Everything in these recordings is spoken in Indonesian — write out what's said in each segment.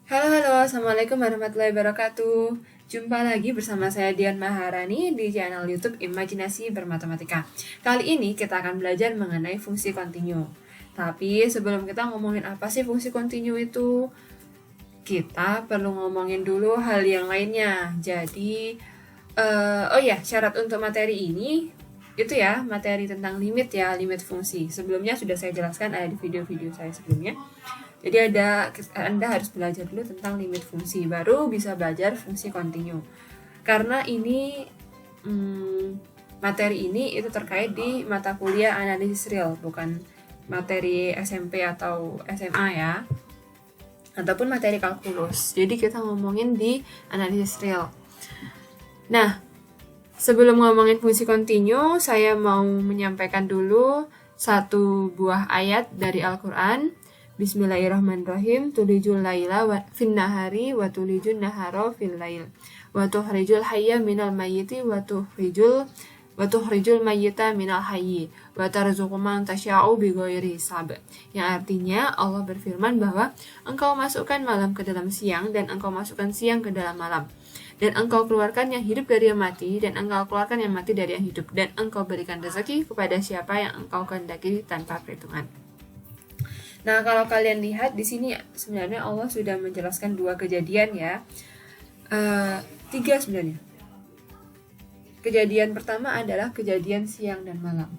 Halo, Assalamualaikum warahmatullahi wabarakatuh. Jumpa lagi bersama saya Dian Maharani di channel YouTube Imajinasi Bermatematika. Kali ini kita akan belajar mengenai fungsi kontinu. Tapi sebelum kita ngomongin apa sih fungsi kontinu itu, kita perlu ngomongin dulu hal yang lainnya. Jadi, syarat untuk materi ini itu ya, materi tentang limit ya, limit fungsi. Sebelumnya sudah saya jelaskan ada di video-video saya sebelumnya. Jadi Anda harus belajar dulu tentang limit fungsi, baru bisa belajar fungsi kontinu. Karena ini materi ini itu terkait di mata kuliah analisis real, bukan materi SMP atau SMA ya, ataupun materi kalkulus. Jadi kita ngomongin di analisis real. Nah, sebelum ngomongin fungsi kontinu, saya mau menyampaikan dulu satu buah ayat dari Al-Quran. Bismillahirrahmanirrahim. Tulijul laila fin nahari wa tulijun nahara fil lail wa tukhrijul hayya minal mayyiti wa tukhrijul mayyita minal hayyi wa tarzuqu man tasya'u bighairi hisab. Yang artinya Allah berfirman bahwa engkau masukkan malam ke dalam siang dan engkau masukkan siang ke dalam malam, dan engkau keluarkan yang hidup dari yang mati, dan engkau keluarkan yang mati dari yang hidup, dan engkau berikan rezeki kepada siapa yang engkau kehendaki tanpa perhitungan. Nah, kalau kalian lihat di sini sebenarnya Allah sudah menjelaskan dua kejadian ya, tiga sebenarnya. Kejadian pertama adalah kejadian siang dan malam.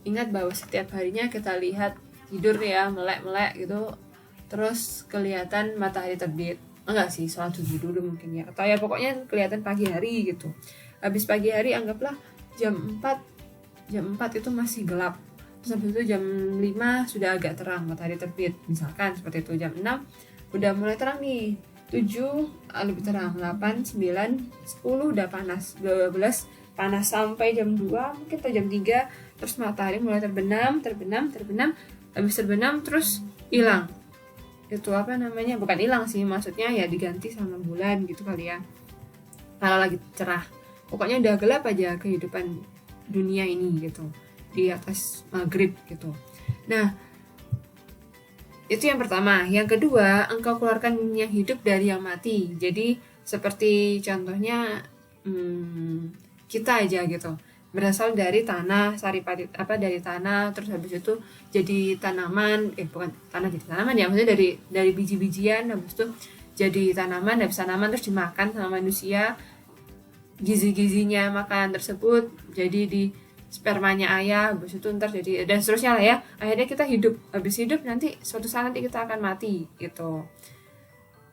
Ingat bahwa setiap harinya kita lihat tidur ya, melek-melek gitu, terus kelihatan matahari terbit. Enggak sih, sholat subuh dulu mungkin ya, atau ya pokoknya kelihatan pagi hari gitu. Habis pagi hari anggaplah jam 4 itu masih gelap. Terus habis itu jam 5 sudah agak terang, matahari terbit. Misalkan seperti itu, jam 6 udah mulai terang nih, 7 lebih terang, 8, 9, 10 udah panas, 12 panas sampai jam 2 mungkin atau jam 3, terus matahari mulai terbenam, habis terbenam terus hilang. Itu apa namanya, bukan hilang sih, maksudnya ya diganti sama bulan gitu kali ya, kalau lagi cerah. Pokoknya udah gelap aja kehidupan dunia ini gitu, di atas maghrib gitu. Nah, itu yang pertama. Yang kedua, engkau keluarkan yang hidup dari yang mati. Jadi seperti contohnya kita aja gitu, berasal dari tanah, saripati dari tanah, terus habis itu jadi tanaman, bukan tanah jadi tanaman ya, maksudnya dari biji-bijian, habis itu jadi tanaman, habis tanaman terus dimakan sama manusia, gizi-gizinya makan tersebut jadi di spermanya ayah, habis itu ntar jadi dan seterusnya lah ya, akhirnya kita hidup. Habis hidup nanti suatu saat nanti kita akan mati gitu.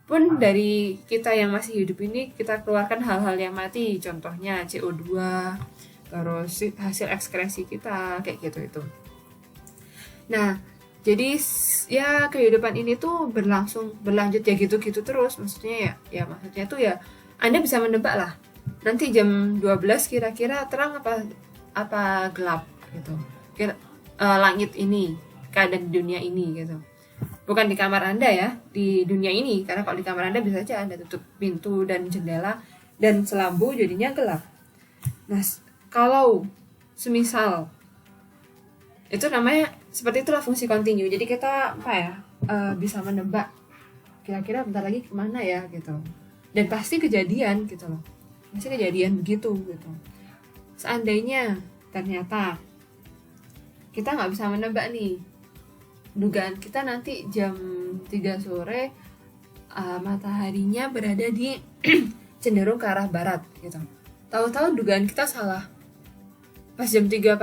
Pun dari kita yang masih hidup ini kita keluarkan hal-hal yang mati, contohnya CO2, terus hasil ekskresi kita kayak gitu itu. Nah, jadi ya kehidupan ini tuh berlanjut ya gitu-gitu terus, maksudnya ya maksudnya tuh ya Anda bisa menebak lah nanti jam 12 kira-kira terang apa gelap gitu. Langit ini, keadaan di dunia ini gitu. Bukan di kamar Anda ya, di dunia ini, karena kalau di kamar Anda bisa aja Anda tutup pintu dan jendela dan selambu jadinya gelap. Nah, kalau semisal itu namanya seperti itulah fungsi kontinu. Jadi kita bisa menebak kira-kira bentar lagi kemana ya gitu, dan pasti kejadian gitu loh, pasti kejadian begitu gitu. Seandainya ternyata kita nggak bisa menebak nih, dugaan kita nanti jam 3 sore mataharinya berada di cenderung ke arah barat gitu. Tahu-tahu dugaan kita salah. Pas jam 3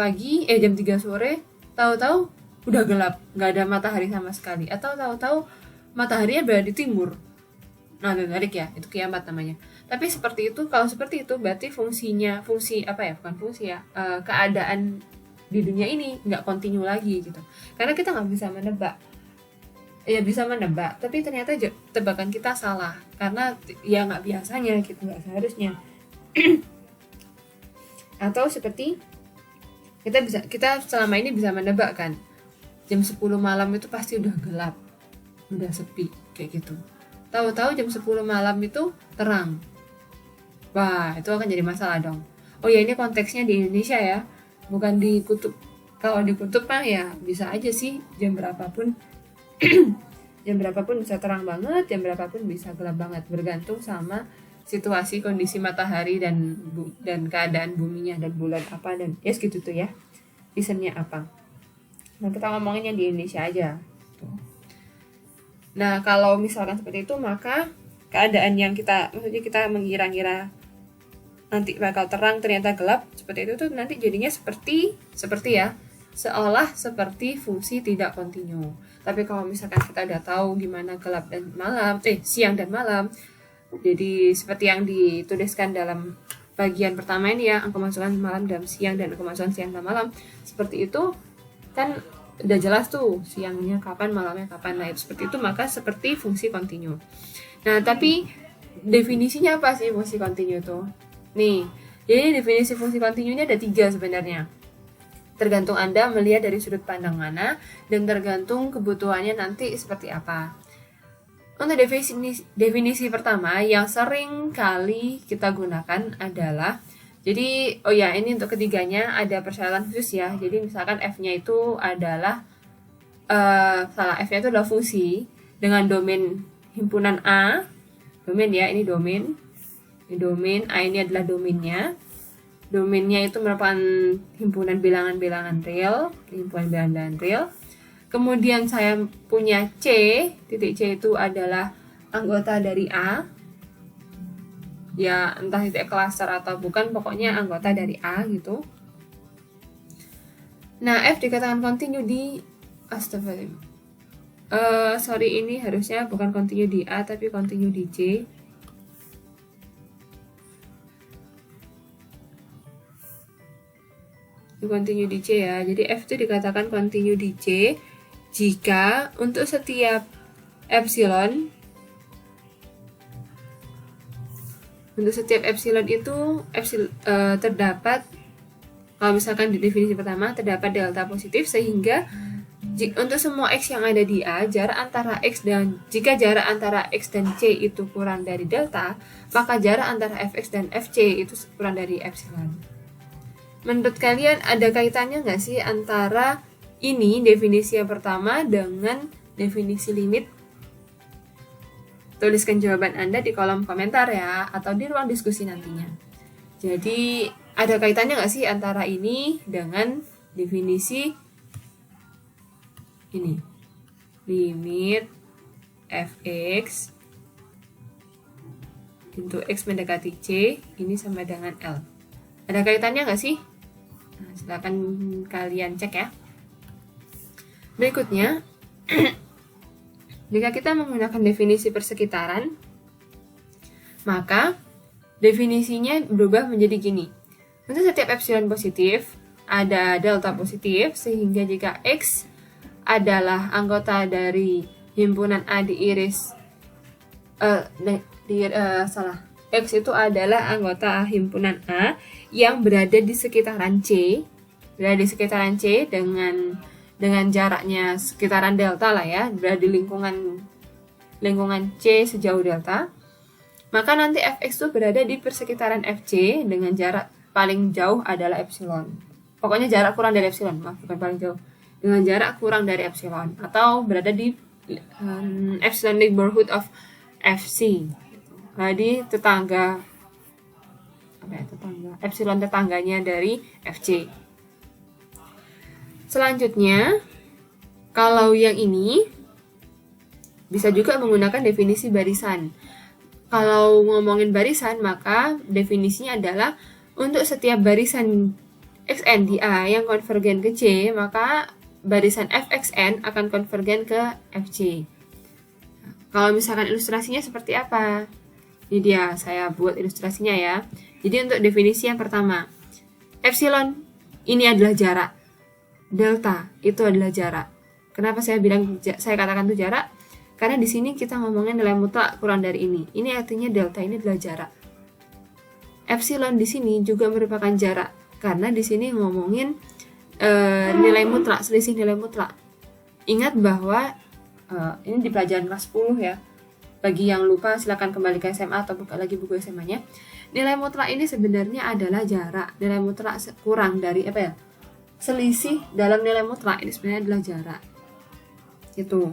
sore, tahu-tahu udah gelap, nggak ada matahari sama sekali. Atau tahu-tahu mataharinya berada di timur. Nah, itu menarik ya, itu kiamat namanya. Tapi seperti itu, kalau seperti itu berarti keadaan di dunia ini nggak kontinu lagi gitu, karena kita nggak bisa menebak. Ya bisa menebak, tapi ternyata tebakan kita salah karena ya nggak biasanya gitu, nggak seharusnya. Atau seperti kita selama ini bisa menebak kan, jam 10 malam itu pasti udah gelap, udah sepi kayak gitu. Tahu-tahu jam 10 malam itu terang. Wah, itu akan jadi masalah dong. Oh ya, ini konteksnya di Indonesia ya, bukan di kutub. Kalau di kutub mah ya bisa aja sih jam berapapun jam berapapun bisa terang banget, jam berapapun bisa gelap banget, bergantung sama situasi kondisi matahari dan keadaan buminya dan bulan apa dan ya gitu tuh ya. Reasonnya apa. Nah, kita ngomongin yang di Indonesia aja. Nah, kalau misalkan seperti itu, maka keadaan yang maksudnya kita mengira-ngira nanti bakal terang ternyata gelap, seperti itu tuh nanti jadinya seperti ya, seolah seperti fungsi tidak kontinu. Tapi kalau misalkan kita udah tahu gimana gelap dan malam, siang dan malam, jadi seperti yang dituliskan dalam bagian pertama ini ya, angka masukan malam dan siang dan angka masukan siang dan malam, seperti itu kan udah jelas tuh siangnya kapan, malamnya kapan. Nah, seperti itu maka seperti fungsi kontinu. Nah, tapi definisinya apa sih fungsi kontinu tuh? Nih, jadi definisi fungsi kontinunya ada 3 sebenarnya. Tergantung Anda melihat dari sudut pandang mana dan tergantung kebutuhannya nanti seperti apa. Untuk definisi pertama yang sering kali kita gunakan adalah, jadi ini untuk ketiganya ada persyarat khusus ya. Jadi misalkan F-nya itu adalah F-nya itu adalah fungsi dengan domain himpunan A, domain ya, ini domain. Ini domain, A ini adalah domainnya. Domainnya itu merupakan himpunan bilangan-bilangan real, himpunan bilangan-bilangan real. Kemudian saya punya C, titik C itu adalah anggota dari A. Ya, entah titik cluster atau bukan, pokoknya anggota dari A gitu. Nah, F dikatakan kontinu di ini harusnya bukan kontinu di A tapi kontinu di C. Continue di C ya. Jadi F itu dikatakan continue di C jika untuk setiap epsilon itu terdapat, kalau misalkan di definisi pertama terdapat delta positif, sehingga untuk semua X yang ada di A, jika jarak antara X dan C itu kurang dari delta, maka jarak antara Fx dan Fc itu kurang dari epsilon. Menurut kalian ada kaitannya nggak sih antara ini definisi yang pertama dengan definisi limit? Tuliskan jawaban Anda di kolom komentar ya, atau di ruang diskusi nantinya. Jadi ada kaitannya nggak sih antara ini dengan definisi ini? Limit Fx into X mendekati C ini sama dengan L. Ada kaitannya nggak sih? Nah, silakan kalian cek ya. Berikutnya, jika kita menggunakan definisi persekitaran, maka definisinya berubah menjadi gini. Untuk setiap epsilon positif, ada delta positif, sehingga jika X adalah anggota dari himpunan A diiris X itu adalah anggota himpunan A yang berada di sekitaran C, dengan jaraknya sekitaran delta lah ya, berada di lingkungan C sejauh delta. Maka nanti Fx itu berada di persekitaran Fc dengan jarak paling jauh adalah epsilon. Pokoknya jarak kurang dari epsilon, bukan paling jauh. Dengan jarak kurang dari epsilon, atau berada di epsilon neighborhood of Fc. Di epsilon tetangganya dari Fc. Selanjutnya, kalau yang ini bisa juga menggunakan definisi barisan. Kalau ngomongin barisan, maka definisinya adalah untuk setiap barisan xn di A yang konvergen ke C, maka barisan fxn akan konvergen ke Fc. Kalau misalkan ilustrasinya seperti apa? Ini dia, saya buat ilustrasinya ya. Jadi untuk definisi yang pertama, epsilon ini adalah jarak, delta itu adalah jarak. Kenapa saya katakan itu jarak? Karena di sini kita ngomongin nilai mutlak kurang dari ini. Ini artinya delta ini adalah jarak. Epsilon di sini juga merupakan jarak, karena di sini ngomongin nilai mutlak, selisih nilai mutlak. Ingat bahwa ini di pelajaran kelas 10 ya. Bagi yang lupa silakan kembali ke SMA atau buka lagi buku SMA-nya. Nilai mutlak ini sebenarnya adalah jarak. Nilai mutlak kurang dari selisih dalam nilai mutlak ini sebenarnya adalah jarak. Itu.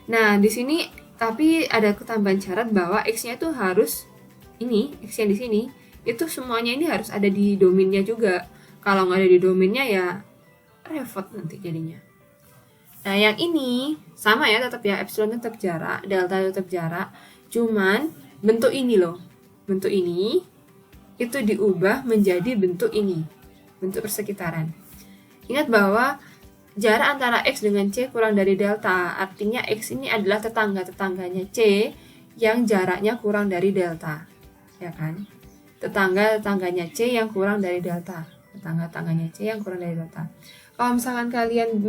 Nah, di sini tapi ada ketambahan syarat bahwa X-nya itu harus ini, X yang di sini itu semuanya ini harus ada di domainnya juga. Kalau nggak ada di domainnya ya repot nanti jadinya. Nah, yang ini sama ya, tetap ya, epsilon tetap jarak, delta tetap jarak, cuman bentuk ini loh. Bentuk ini itu diubah menjadi bentuk ini, bentuk persekitaran. Ingat bahwa jarak antara X dengan C kurang dari delta, artinya X ini adalah tetangga-tetangganya C yang jaraknya kurang dari delta. Ya kan? Tetangga-tetangganya C yang kurang dari delta. Tetangga-tetangganya C yang kurang dari delta. Kalau misalkan kalian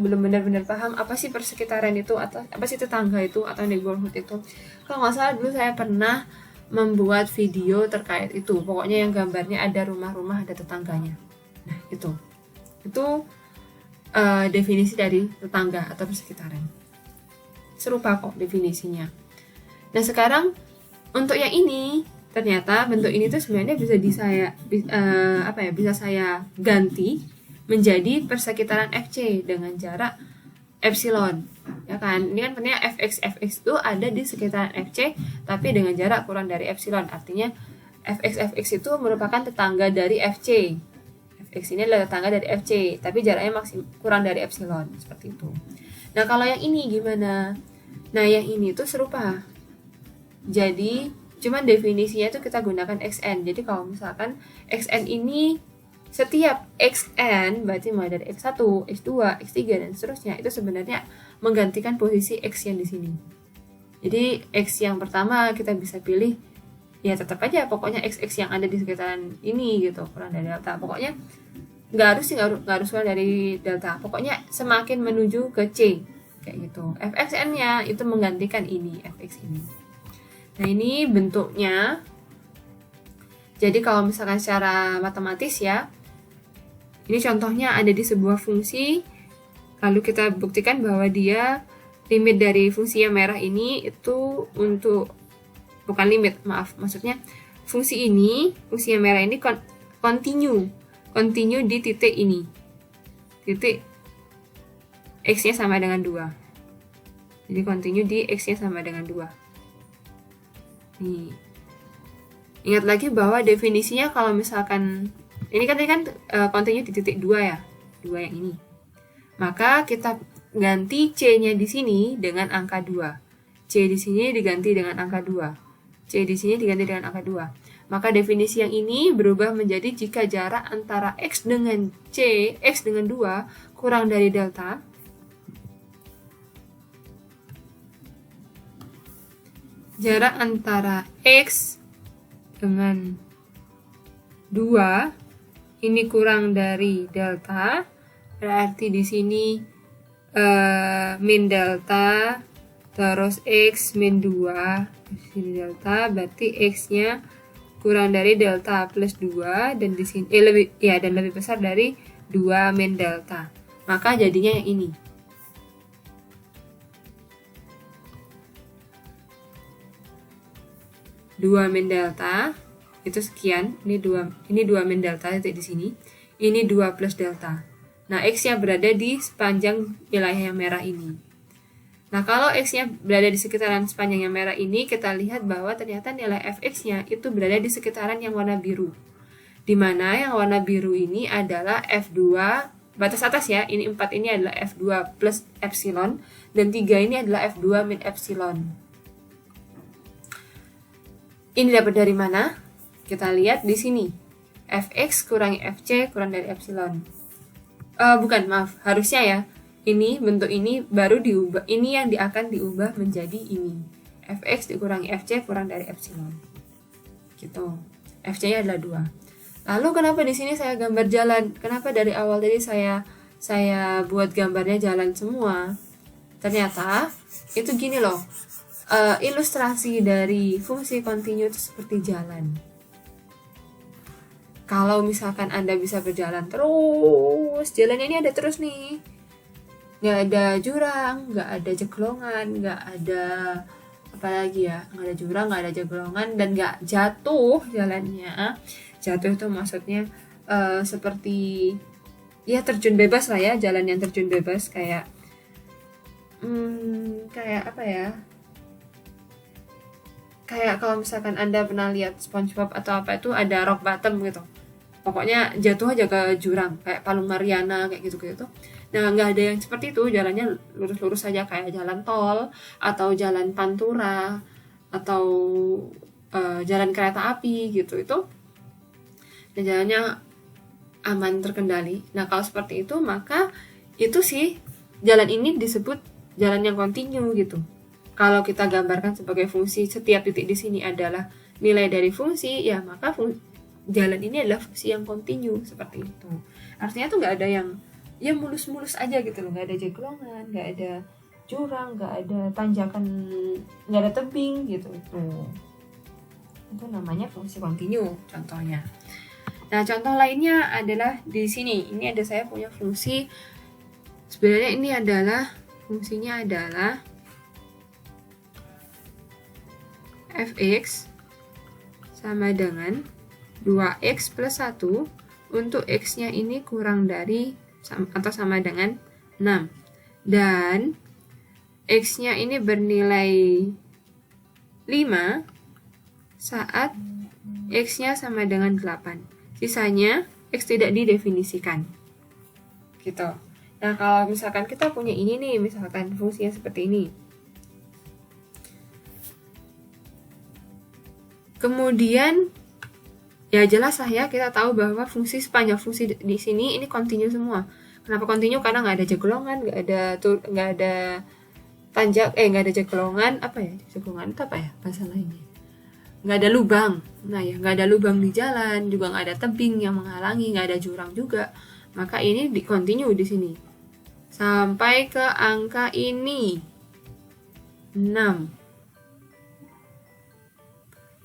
belum benar-benar paham apa sih persekitaran itu atau apa sih tetangga itu atau neighborhood itu, kalau nggak salah dulu saya pernah membuat video terkait itu. Pokoknya yang gambarnya ada rumah-rumah, ada tetangganya. Nah, itu definisi dari tetangga atau persekitaran. Serupa kok definisinya. Nah, sekarang untuk yang ini, ternyata bentuk ini tuh sebenarnya bisa saya ganti menjadi persekitaran FC dengan jarak epsilon, ya kan? Ini kan pentingnya fx itu ada di sekitaran FC tapi dengan jarak kurang dari epsilon. Artinya fx itu merupakan tetangga dari FC. Fx ini adalah tetangga dari FC tapi jaraknya kurang dari epsilon, seperti itu. Nah, kalau yang ini gimana? Nah, yang ini tuh serupa. Jadi cuman definisinya itu kita gunakan xn. Jadi kalau misalkan xn ini setiap xn berarti mulai dari x1, x2, x3 dan seterusnya itu sebenarnya menggantikan posisi x yang di sini. Jadi x yang pertama kita bisa pilih ya tetap aja pokoknya x yang ada di sekitaran ini gitu, kurang dari delta. Pokoknya nggak harus kurang dari delta. Pokoknya semakin menuju ke C kayak gitu. Fxn-nya itu menggantikan ini, fx ini. Nah, ini bentuknya. Jadi kalau misalkan secara matematis ya, ini contohnya ada di sebuah fungsi, lalu kita buktikan bahwa dia limit dari fungsi yang merah ini itu bukan limit, maksudnya fungsi yang merah ini continue di titik ini. Titik x-nya sama dengan 2. Jadi continue di x-nya sama dengan 2. Nih. Ingat lagi bahwa definisinya kalau misalkan ini kan continue di titik 2 ya, 2 yang ini. Maka kita ganti C-nya di sini dengan angka 2. C di sini diganti dengan angka 2. C di sini diganti dengan angka 2. Maka definisi yang ini berubah menjadi jika jarak antara X dengan C, X dengan 2 kurang dari delta, jarak antara X dengan 2 ini kurang dari delta, berarti di sini min delta terus x min 2 di sini delta, berarti x-nya kurang dari delta plus 2 dan di sini lebih besar dari 2 min delta. Maka jadinya yang ini. Dua min delta itu sekian, ini 2 min delta titik di sini, ini 2 plus delta. Nah, x-nya berada di sepanjang wilayah yang merah ini. Nah, kalau x-nya berada di sekitaran sepanjang yang merah ini, kita lihat bahwa ternyata nilai fx-nya itu berada di sekitaran yang warna biru. Di mana yang warna biru ini adalah f2, batas atas ya, ini 4 ini adalah f2 plus epsilon, dan 3 ini adalah f2 min epsilon. Ini dapat dari mana? Kita lihat di sini, fx kurangi fc kurang dari epsilon. Harusnya ya, ini bentuk ini baru diubah, ini yang akan diubah menjadi ini, fx dikurangi fc kurang dari epsilon. Gitu. Fc-nya adalah 2. Lalu kenapa di sini saya gambar jalan? Kenapa dari awal tadi saya buat gambarnya jalan semua? Ternyata itu gini loh. Ilustrasi dari fungsi continue itu seperti jalan. Kalau misalkan Anda bisa berjalan terus, jalannya ini ada terus nih, nggak ada jurang, nggak ada jeglongan, nggak ada apa lagi ya, nggak ada jurang, nggak ada jeglongan, dan nggak jatuh jalannya. Jatuh itu maksudnya seperti ya terjun bebas lah ya, jalan yang terjun bebas kayak kayak apa ya, kayak kalau misalkan Anda pernah lihat SpongeBob atau apa, itu ada rock bottom gitu, pokoknya jatuh aja ke jurang kayak Palung Mariana kayak gitu. Nah, nggak ada yang seperti itu, jalannya lurus-lurus saja kayak jalan tol atau jalan pantura atau jalan kereta api gitu. Itu dan jalannya aman, terkendali. Nah, kalau seperti itu maka itu sih jalan ini disebut jalan yang kontinu gitu. Kalau kita gambarkan sebagai fungsi, setiap titik di sini adalah nilai dari fungsi, ya maka jalan ini adalah fungsi yang kontinu, seperti itu. Artinya tuh nggak ada yang ya mulus-mulus aja gitu loh, nggak ada jeglongan, nggak ada jurang, nggak ada tanjakan, nggak ada tebing gitu. Itu namanya fungsi kontinu contohnya. Nah, contoh lainnya adalah di sini. Ini ada saya punya fungsi. Sebenarnya ini adalah fungsinya adalah fx sama dengan 2x plus 1 untuk x-nya ini kurang dari atau sama dengan 6. Dan x-nya ini bernilai 5 saat x-nya sama dengan 8. Sisanya x tidak didefinisikan. Gitu. Nah, kalau misalkan kita punya ini nih, misalkan fungsinya seperti ini. Kemudian ya jelas lah ya, kita tahu bahwa fungsi sepanjang fungsi di sini ini kontinu semua. Kenapa kontinu? Karena nggak ada jeglongan, nggak ada tanjak, nggak ada jeglongan, apa ya? Jeglongan itu apa ya bahasa lainnya? Nggak ada lubang. Nah ya, nggak ada lubang di jalan, juga nggak ada tebing yang menghalangi, nggak ada jurang juga. Maka ini kontinu di sini sampai ke angka ini 6.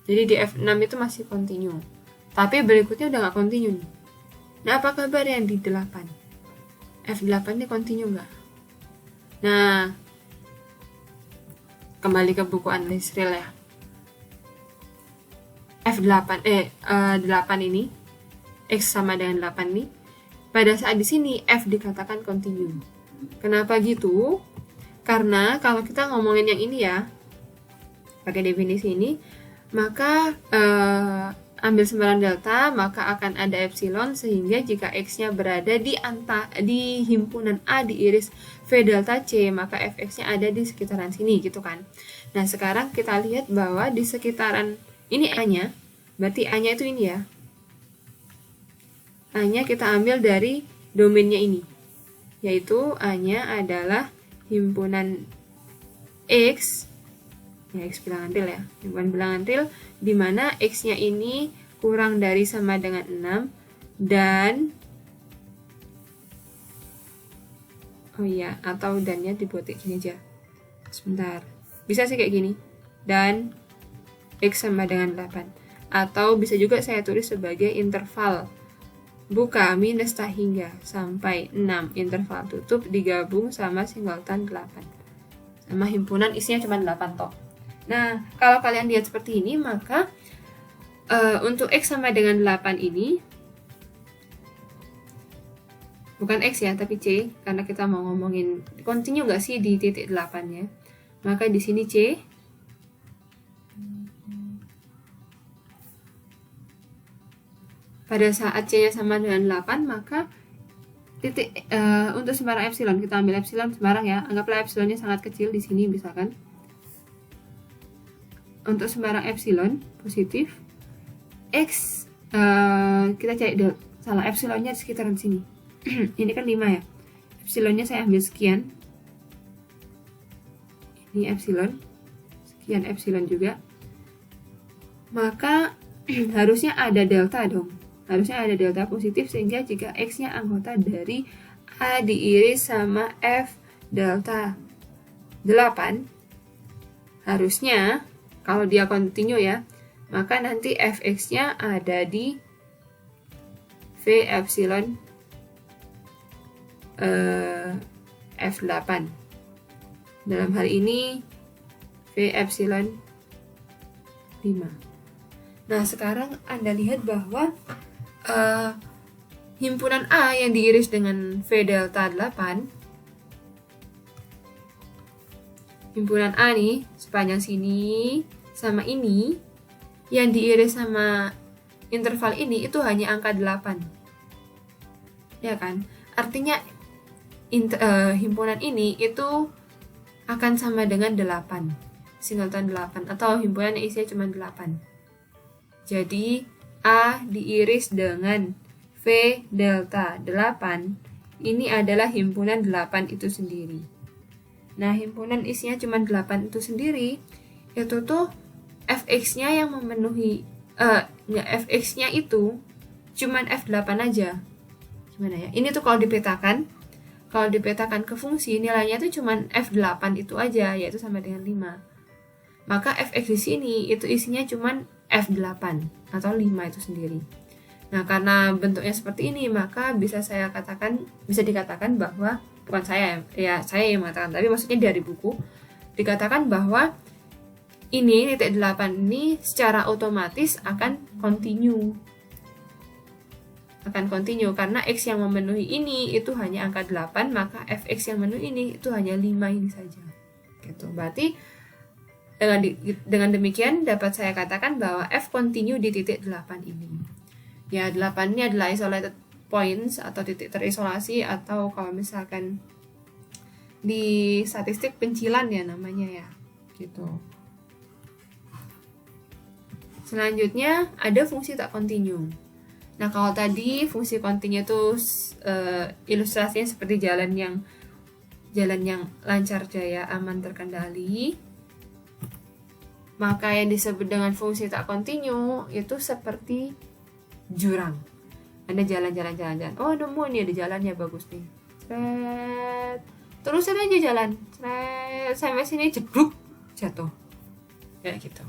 Jadi di F6 itu masih kontinu. Tapi berikutnya udah nggak kontinu nih. Nah, apa kabar yang di 8? F8 ini kontinu nggak? Nah, kembali ke buku analis real ya. F8 8 ini X sama dengan 8 nih. Pada saat di sini F dikatakan kontinu. Kenapa gitu? Karena kalau kita ngomongin yang ini ya, pakai definisi ini, maka ambil sembarang delta, maka akan ada epsilon, sehingga jika x-nya berada di himpunan A diiris V delta C, maka fx-nya ada di sekitaran sini gitu kan. Nah, sekarang kita lihat bahwa di sekitaran ini A-nya, berarti A-nya itu ini ya. A-nya kita ambil dari domainnya ini, yaitu A-nya adalah himpunan X, ya X bilangan til ya, himpunan bilangan til, di mana X-nya ini kurang dari sama dengan 6 dan atau dannya dibuat kayak gini aja. Sebentar. Bisa sih kayak gini. Dan X sama dengan 8. Atau bisa juga saya tulis sebagai interval buka minus tak hingga sampai 6 interval tutup digabung sama singleton 8. Sama himpunan isinya cuma 8 toh. Nah, kalau kalian lihat seperti ini, maka untuk X sama dengan 8 ini, bukan X ya, tapi C, karena kita mau ngomongin kontinu nggak sih di titik 8-nya. Maka di sini C, pada saat C-nya sama dengan 8, maka titik untuk sembarang epsilon, kita ambil epsilon sembarang ya, anggaplah epsilonnya sangat kecil di sini misalkan. Untuk sembarang epsilon positif, X kita cari salah, epsilonnya di sekitaran sini. Ini kan 5 ya, epsilonnya saya ambil sekian, ini epsilon, sekian epsilon juga, maka harusnya ada delta dong, harusnya ada delta positif, sehingga jika X-nya anggota dari A diiris sama F delta 8, harusnya kalau dia kontinu ya, maka nanti fx-nya ada di V epsilon F8. Dalam hal ini V epsilon 5. Nah, sekarang Anda lihat bahwa himpunan A yang diiris dengan V delta 8 himpunan A nih, sepanjang sini sama ini, yang diiris sama interval ini itu hanya angka 8. Ya kan? Artinya himpunan ini itu akan sama dengan 8. Singleton 8 atau himpunan yang isinya cuma 8. Jadi A diiris dengan V delta 8. Ini adalah himpunan 8 itu sendiri. Nah, himpunan isinya cuma 8 itu sendiri, itu tuh Fx-nya yang memenuhi Fx-nya itu cuma F8 aja. Gimana ya? Ini tuh kalau dipetakan ke fungsi, nilainya tuh cuma F8 itu aja, yaitu sama dengan 5. Maka Fx di sini itu isinya cuma F8 atau 5 itu sendiri. Nah, karena bentuknya seperti ini, maka bisa dikatakan bahwa, bukan saya yang mengatakan, tapi maksudnya dari buku dikatakan bahwa ini titik 8 ini secara otomatis akan continue karena X yang memenuhi ini itu hanya angka 8, maka Fx yang memenuhi ini itu hanya 5 ini saja. Gitu. Berarti dengan demikian dapat saya katakan bahwa F continue di titik 8 ini. Ya, 8 ini adalah isolated points atau titik terisolasi, atau kalau misalkan di statistik pencilan ya namanya ya. Gitu. Selanjutnya ada fungsi tak kontinu. Nah, kalau tadi fungsi kontinu itu ilustrasinya seperti jalan yang lancar jaya, aman, terkendali. Maka yang disebut dengan fungsi tak kontinu itu seperti jurang. Ada jalan. Oh, nemu nih, ada jalannya, bagus nih. Terusin aja jalan. Sampai sini jeblok, jatuh. Kayak gitu.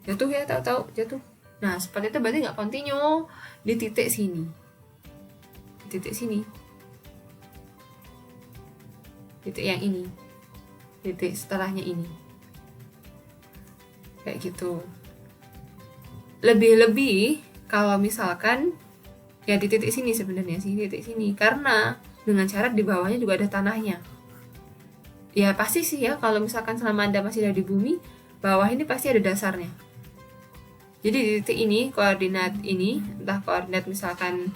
Jatuh ya, tahu jatuh. Nah, seperti itu berarti nggak kontinu di titik sini. Titik yang ini. Titik setelahnya ini. Kayak gitu. Lebih-lebih kalau misalkan ya di titik sini sebenarnya sih, titik sini, karena dengan syarat di bawahnya juga ada tanahnya. Ya pasti sih ya, kalau misalkan selama Anda masih ada di bumi, bawah ini pasti ada dasarnya. Jadi di titik ini, koordinat ini, entah koordinat misalkan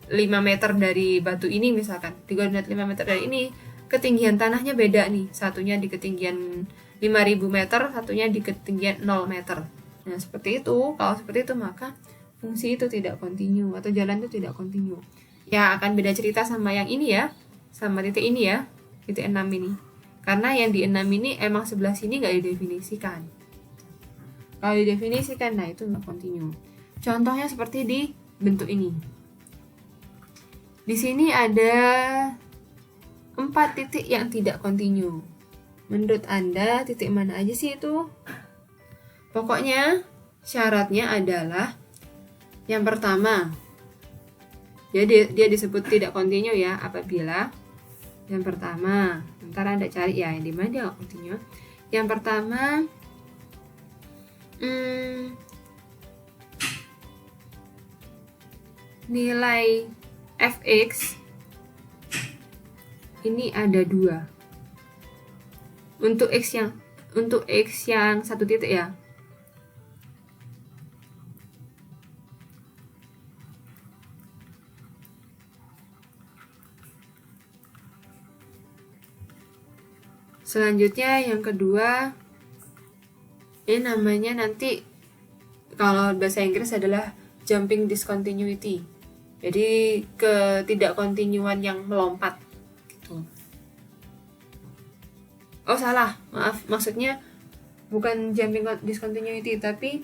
5 meter dari batu ini misalkan, di koordinat 5 meter dari ini, ketinggian tanahnya beda nih. Satunya di ketinggian 5000 meter, satunya di ketinggian 0 meter. Nah, seperti itu. Kalau seperti itu, maka fungsi itu tidak kontinu atau jalan itu tidak kontinu. Ya, akan beda cerita sama yang ini ya, sama titik ini ya, titik 6 ini. Karena yang di 6 ini emang sebelah sini nggak didefinisikan. Kalau didefinisikan, nah itu nggak kontinu. Contohnya seperti di bentuk ini. Di sini ada 4 titik yang tidak kontinu. Menurut Anda, titik mana aja sih itu? Pokoknya syaratnya adalah yang pertama, jadi dia disebut tidak kontinu ya apabila yang pertama, ntar Anda cari ya yang dimana dia nggak kontinu. Yang pertama, nilai Fx ini ada 2 untuk X yang satu titik ya. Selanjutnya yang kedua, ini namanya nanti kalau bahasa Inggris adalah jumping discontinuity. Jadi ketidakkontinuan yang melompat gitu. Oh salah, maaf, maksudnya bukan jumping discontinuity tapi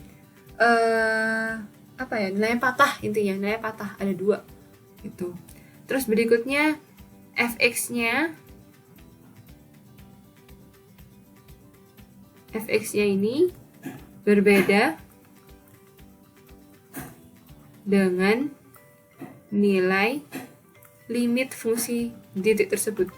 nilainya patah, intinya nilainya patah, ada 2 gitu. Terus berikutnya Fx-nya ini berbeda dengan nilai limit fungsi di titik tersebut.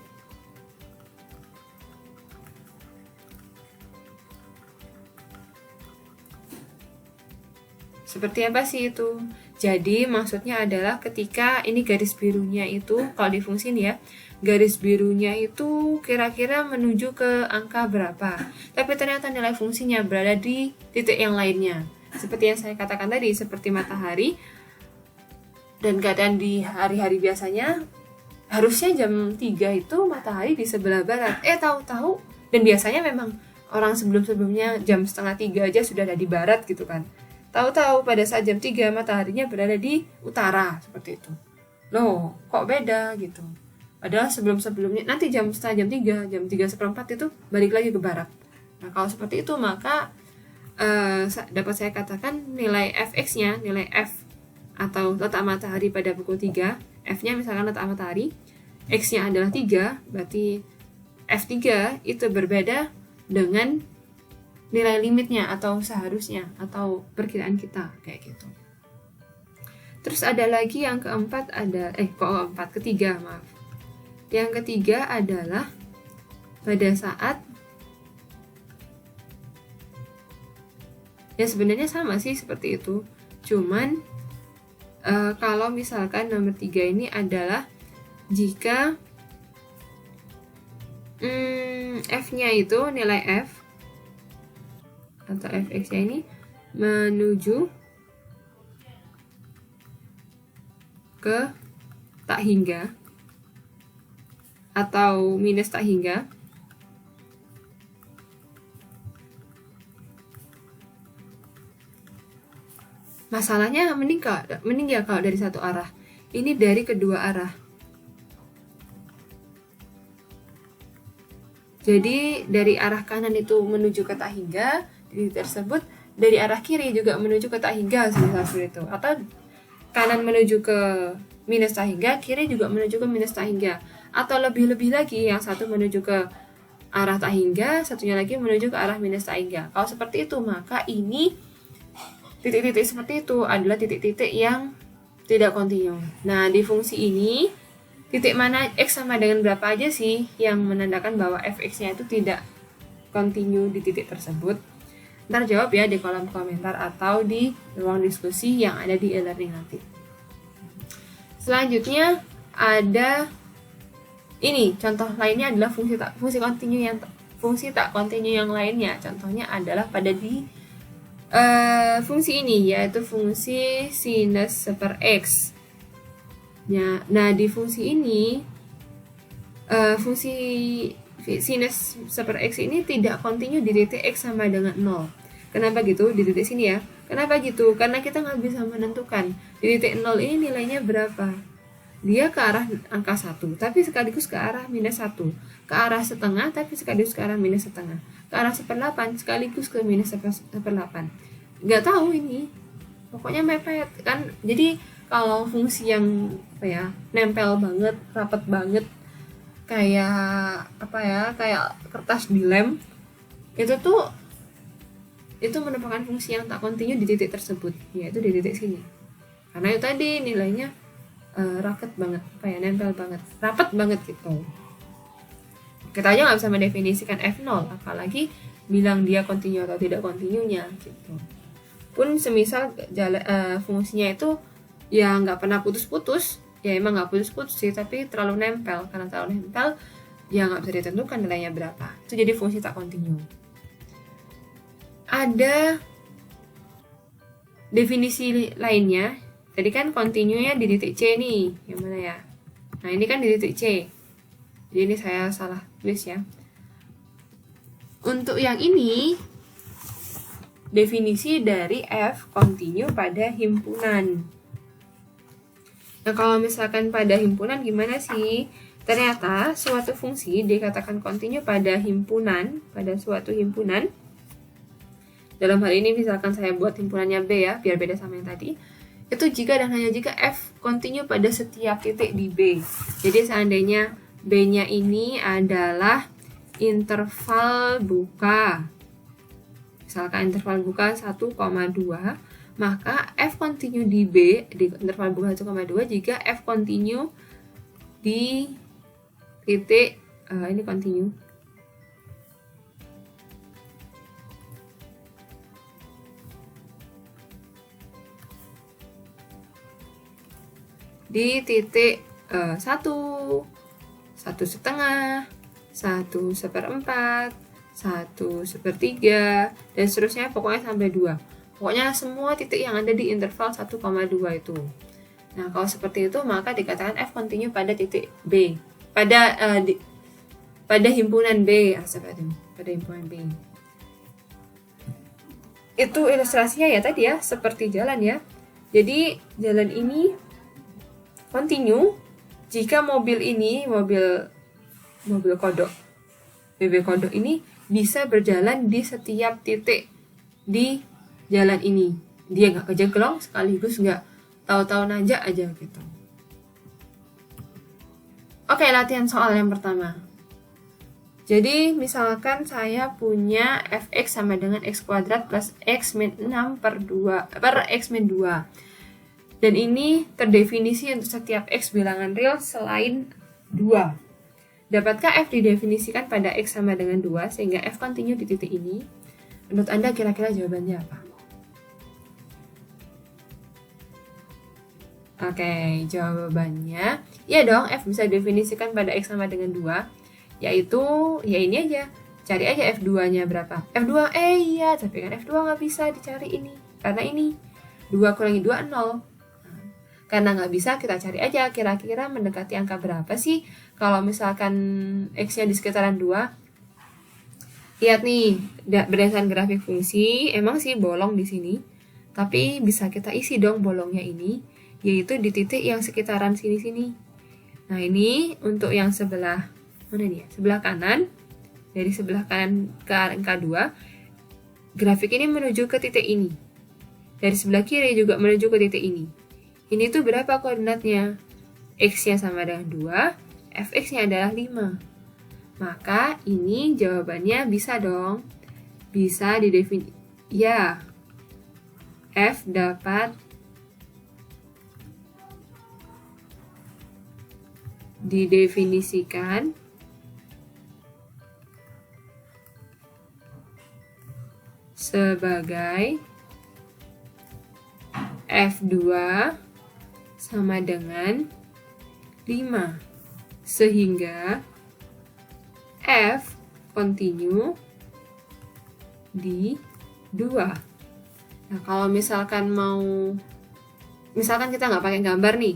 Seperti apa sih itu? Jadi maksudnya adalah ketika ini garis birunya itu, kalau di fungsi ini ya, garis birunya itu kira-kira menuju ke angka berapa. Tapi ternyata nilai fungsinya berada di titik yang lainnya. Seperti yang saya katakan tadi, seperti matahari, dan keadaan di hari-hari biasanya, harusnya jam 3 itu matahari di sebelah barat. Tahu-tahu, dan biasanya memang orang sebelum-sebelumnya jam setengah 3 aja sudah ada di barat gitu kan. Tahu-tahu pada saat jam 3 mataharinya berada di utara, seperti itu. Loh, kok beda gitu. Padahal sebelum-sebelumnya, nanti jam 3 seperempat itu balik lagi ke barat. Nah, kalau seperti itu maka dapat saya katakan nilai fx-nya, nilai f atau letak matahari pada pukul 3, f-nya misalkan letak matahari, x-nya adalah 3, berarti f3 itu berbeda dengan nilai limitnya atau seharusnya atau perkiraan kita, kayak gitu. Terus ada lagi yang keempat, ketiga. Yang ketiga adalah pada saat, ya sebenarnya sama sih seperti itu, cuman kalau misalkan nomor 3 ini adalah jika f-nya itu nilai f atau fx-nya ini menuju ke tak hingga atau minus tak hingga, masalahnya mending ya kalau dari satu arah. Ini dari kedua arah. Jadi dari arah kanan itu menuju ke tak hingga di tersebut, dari arah kiri juga menuju ke tak hingga seperti itu. Atau kanan menuju ke minus tak hingga, kiri juga menuju ke minus tak hingga. Atau lebih-lebih lagi, yang satu menuju ke arah tak hingga, satunya lagi menuju ke arah minus tak hingga. Kalau seperti itu, maka ini titik-titik seperti itu adalah titik-titik yang tidak kontinu. Nah, di fungsi ini, titik mana x sama dengan berapa aja sih yang menandakan bahwa fx-nya itu tidak kontinu di titik tersebut? Ntar jawab ya di kolom komentar atau di ruang diskusi yang ada di e-learning nanti. Selanjutnya ada ini, contoh lainnya adalah fungsi tak kontinu yang lainnya. Contohnya adalah pada di fungsi ini, yaitu fungsi sinus per x. Nah, di fungsi ini fungsi sinus per x ini tidak kontinu di titik x sama dengan 0. Kenapa gitu? Di titik sini ya. Kenapa gitu? Karena kita nggak bisa menentukan di titik 0 ini nilainya berapa. Dia ke arah angka 1, tapi sekaligus ke arah minus 1. Ke arah setengah, tapi sekaligus ke arah minus setengah. Ke arah 1/8, sekaligus ke minus 1/8. Nggak tahu ini. Pokoknya mepet kan. Jadi kalau fungsi yang nempel banget, rapat banget, kayak kayak kertas di lem, itu merupakan fungsi yang tak kontinu di titik tersebut, yaitu di titik sini. Karena itu tadi nilainya raket banget, nempel banget, rapat banget gitu. Kita aja nggak bisa mendefinisikan f0, apalagi bilang dia kontinu atau tidak kontinunya gitu. Pun semisal fungsinya itu ya nggak pernah putus-putus, ya emang nggak putus-putus sih, tapi terlalu nempel. Karena terlalu nempel, ya nggak bisa ditentukan nilainya berapa. Itu jadi fungsi tak kontinu. Ada definisi lainnya. Tadi kan kontinunya di titik C nih, yang mana ya? Nah, ini kan di titik C. Jadi ini saya salah tulis ya. Untuk yang ini, definisi dari F kontinu pada himpunan. Nah, kalau misalkan pada himpunan gimana sih? Ternyata suatu fungsi dikatakan kontinu pada himpunan, pada suatu himpunan. Dalam hal ini misalkan saya buat himpunannya B ya, biar beda sama yang tadi. Itu jika dan hanya jika F kontinu pada setiap titik di B. Jadi seandainya B-nya ini adalah interval buka. Misalkan interval buka 1,2, maka F kontinu di B, di interval buka 1,2 jika F kontinu di titik, ini kontinu. di titik 1, 1,5, 1/4, 1/3, dan seterusnya, pokoknya sampai 2. Pokoknya semua titik yang ada di interval 1,2 itu. Nah, kalau seperti itu maka dikatakan F continue pada titik B. Pada himpunan B, pada himpunan B. Itu ilustrasinya ya tadi ya, seperti jalan ya. Jadi jalan ini continue jika mobil kodok, BB kodok ini bisa berjalan di setiap titik di jalan ini. Dia nggak kejeglong sekaligus nggak tahu-tahu nanjak aja gitu. Oke, latihan soal yang pertama. Jadi misalkan saya punya fx sama dengan x kuadrat plus x min 6 per x min 2. Dan ini terdefinisi untuk setiap x bilangan real selain 2. Dapatkah f didefinisikan pada x sama dengan 2 sehingga f continue di titik ini? Menurut Anda kira-kira jawabannya apa? Oke, jawabannya ya dong, f bisa didefinisikan pada x sama dengan 2. Yaitu, ya ini aja, cari aja F2-nya berapa. F2, iya, tapi kan F2 nggak bisa dicari ini. Karena ini, 2 kurangi 2, 0. Nah, karena nggak bisa, kita cari aja kira-kira mendekati angka berapa sih. Kalau misalkan X-nya di sekitaran 2. Lihat nih, berdasarkan grafik fungsi, emang sih bolong di sini. Tapi bisa kita isi dong bolongnya ini, yaitu di titik yang sekitaran sini-sini. Nah ini untuk yang sebelah mana nih ya? Sebelah kanan, dari sebelah kanan ke angka 2, grafik ini menuju ke titik ini. Dari sebelah kiri juga menuju ke titik ini. Ini tuh berapa koordinatnya? X-nya sama dengan 2, fx-nya adalah 5. Maka ini jawabannya bisa dong. Bisa didefinisikan. Ya, f dapat didefinisikan sebagai F2 sama dengan 5 sehingga F continue di 2. Nah, kalau misalkan kita nggak pakai gambar nih,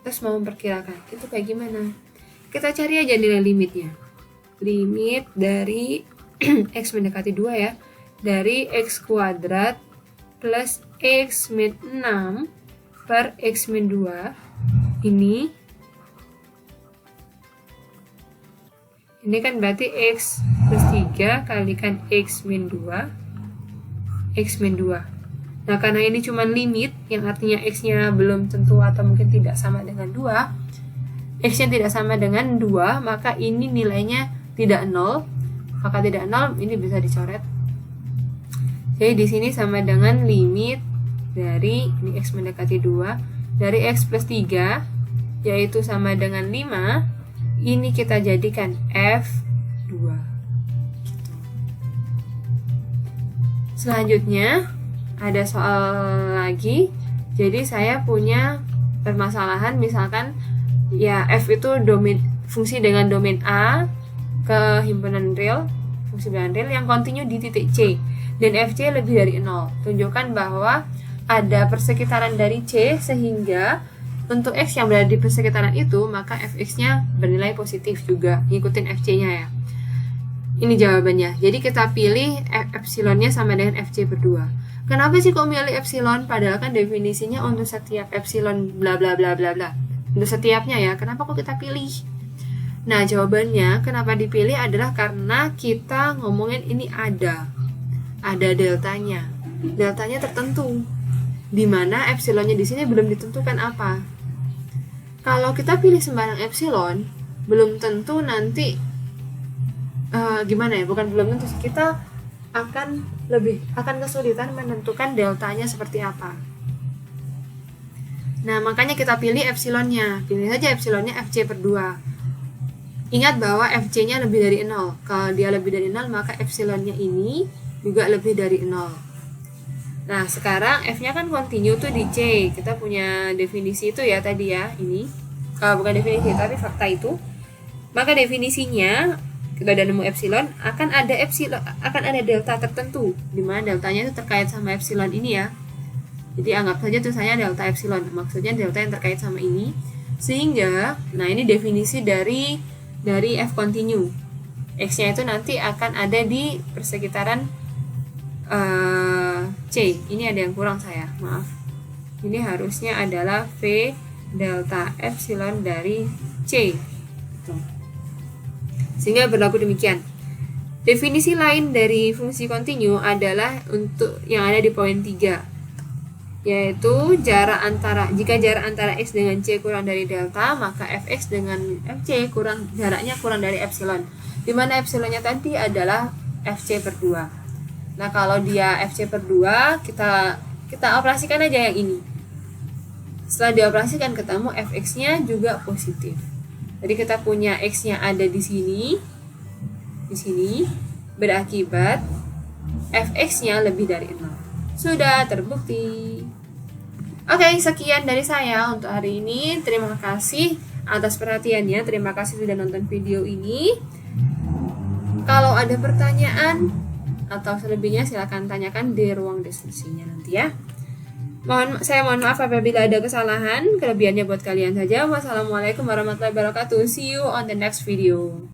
terus mau memperkirakan, itu kayak gimana? Kita cari aja nilai limitnya. Limit dari X mendekati 2 ya, dari X kuadrat plus X min 6 per X min 2. Ini kan berarti X plus 3 kalikan X min 2. X min 2. Nah, karena ini cuma limit, yang artinya X-nya belum tentu atau mungkin tidak sama dengan 2. X-nya tidak sama dengan 2, maka ini nilainya tidak 0. Maka tidak 0, ini bisa dicoret. Jadi di sini sama dengan limit dari ini X mendekati 2 dari X plus 3 yaitu sama dengan 5. Ini kita jadikan F2 gitu. Selanjutnya ada soal lagi. Jadi saya punya permasalahan, misalkan ya F itu fungsi dengan domain A ke himpunan real, fungsi bilangan real yang continue di titik C, dan FC lebih dari 0. Tunjukkan bahwa ada persekitaran dari C, sehingga untuk X yang berada di persekitaran itu, maka Fx-nya bernilai positif juga, ngikutin FC-nya ya. Ini jawabannya. Jadi kita pilih epsilonnya sama dengan FC per 2. Kenapa sih kok milih epsilon? Padahal kan definisinya untuk setiap epsilon bla bla bla bla bla. Untuk setiapnya ya, kenapa kok kita pilih? Nah, jawabannya kenapa dipilih adalah karena kita ngomongin ini ada deltanya. Deltanya tertentu. Di mana epsilonnya di sini belum ditentukan apa. Kalau kita pilih sembarang epsilon, belum tentu nanti gimana ya? Bukan belum tentu, kita akan kesulitan menentukan deltanya seperti apa. Nah, makanya kita pilih epsilonnya. Pilih saja epsilonnya FC per 2. Ingat bahwa FC-nya lebih dari 0. Kalau dia lebih dari 0, maka epsilonnya ini juga lebih dari 0. Nah, sekarang F-nya kan continue tuh di C. Kita punya definisi itu ya tadi ya, ini. Bukan definisi, tapi fakta itu. Maka definisinya, kita udah nemu epsilon, akan ada delta tertentu, di mana deltanya itu terkait sama epsilon ini ya. Jadi anggap saja tulisannya delta epsilon, maksudnya delta yang terkait sama ini. Sehingga, nah ini definisi dari F continue. X-nya itu nanti akan ada di persekitaran C. Ini ada yang kurang saya, maaf. Ini harusnya adalah V delta epsilon dari C. Sehingga berlaku demikian. Definisi lain dari fungsi kontinu adalah untuk yang ada di poin 3, yaitu jika jarak antara X dengan C kurang dari delta, maka Fx dengan Fc jaraknya kurang dari epsilon, dimana epsilonnya tadi adalah Fc per 2. Nah, kalau dia Fc per 2, kita operasikan aja yang ini. Setelah dioperasikan ketemu Fx-nya juga positif. Jadi kita punya X-nya ada di sini, berakibat Fx-nya lebih dari 0. Sudah terbukti. Oke, sekian dari saya untuk hari ini. Terima kasih atas perhatiannya. Terima kasih sudah nonton video ini. Kalau ada pertanyaan atau selebihnya silakan tanyakan di ruang diskusinya nanti ya. Saya mohon maaf apabila ada kesalahan, kelebihannya buat kalian saja. Wassalamualaikum warahmatullahi wabarakatuh. See you on the next video.